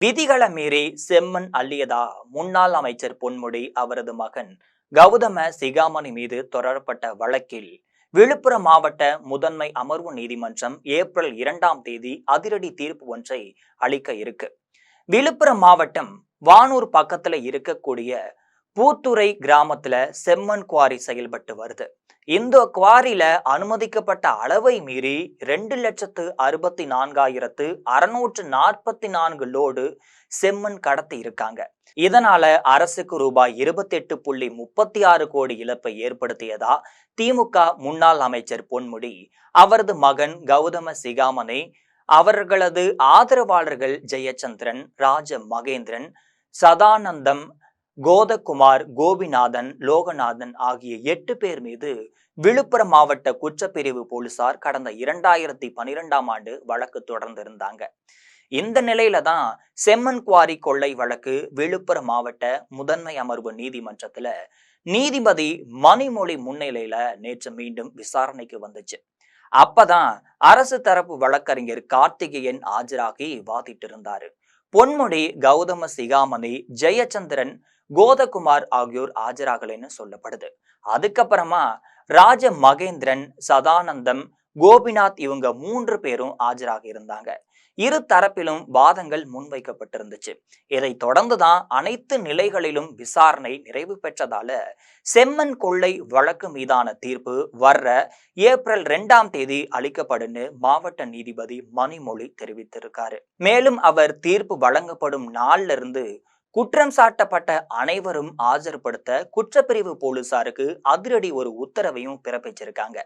விதிகளை மீறி செம்மண் அள்ளியதா முன்னாள் அமைச்சர் பொன்முடி அவரது மகன் கௌதம சிகாமணி மீது தொடரப்பட்ட வழக்கில் விழுப்புரம் மாவட்ட முதன்மை அமர்வு நீதிமன்றம் ஏப்ரல் 2ஆம் தேதி அதிரடி தீர்ப்பு ஒன்றை அளிக்க இருக்கு. விழுப்புரம் மாவட்டம் வானூர் பக்கத்துல இருக்கக்கூடிய பூத்துறை கிராமத்துல செம்மண் குவாரி செயல்பட்டு வருது. இந்த குவாரியில அனுமதிக்கப்பட்ட அளவை மீறி 2,64,644 லோடு செம்மண் கடத்தி இருக்காங்க. இதனால அரசுக்கு ரூபாய் 28.36 கோடி இழப்பை ஏற்படுத்தியதா திமுக முன்னாள் அமைச்சர் பொன்முடி, அவரது மகன் கௌதம சிகாமணி, அவர்களது ஆதரவாளர்கள் ஜெயச்சந்திரன், ராஜ மகேந்திரன், சதானந்தம், கோதகுமார், கோபிநாதன், லோகநாதன் ஆகிய 8 பேர் மீது விழுப்புரம் மாவட்ட குற்றப்பிரிவு போலீசார் கடந்த 2012ஆம் ஆண்டு வழக்கு தொடர்ந்திருந்தாங்க. இந்த நிலையில தான் செம்மண் குவாரி கொள்ளை வழக்கு விழுப்புரம் மாவட்ட முதன்மை அமர்வு நீதிமன்றத்துல நீதிபதி மணிமொழி முன்னிலையில நேற்று மீண்டும் விசாரணைக்கு வந்துச்சு. அப்பதான் அரசு தரப்பு வழக்கறிஞர் கார்த்திகேயன் ஆஜராகி வாதிட்டு இருந்தாரு. பொன்முடி, கௌதம சிகாமணி, ஜெயச்சந்திரன், கோதகுமார் ஆகியோர் ஆஜராகலைன்னு சொல்லப்படுது. அதுக்கப்புறமா ராஜ மகேந்திரன், சதானந்தம், கோபிநாத் இவங்க 3 பேரும் ஆஜராக இருந்தாங்க. இரு தரப்பிலும் வாதங்கள் முன்வைக்கப்பட்டிருந்துச்சு. இதை தொடர்ந்துதான் அனைத்து நிலைகளிலும் விசாரணை நிறைவு பெற்றதால செம்மண் கொள்ளை வழக்கு மீதான தீர்ப்பு வர்ற ஏப்ரல் 2ஆம் தேதி அளிக்கப்படும்னு மாவட்ட நீதிபதி மணிமொழி தெரிவித்திருக்காரு. மேலும் அவர் தீர்ப்பு வழங்கப்படும் நாள்ல இருந்து குற்றம் சாட்டப்பட்ட அனைவரும் ஆஜர்படுத்த குற்றப்பிரிவு போலீசாருக்கு அதிரடி ஒரு உத்தரவையும் பிறப்பிச்சிருக்காங்க.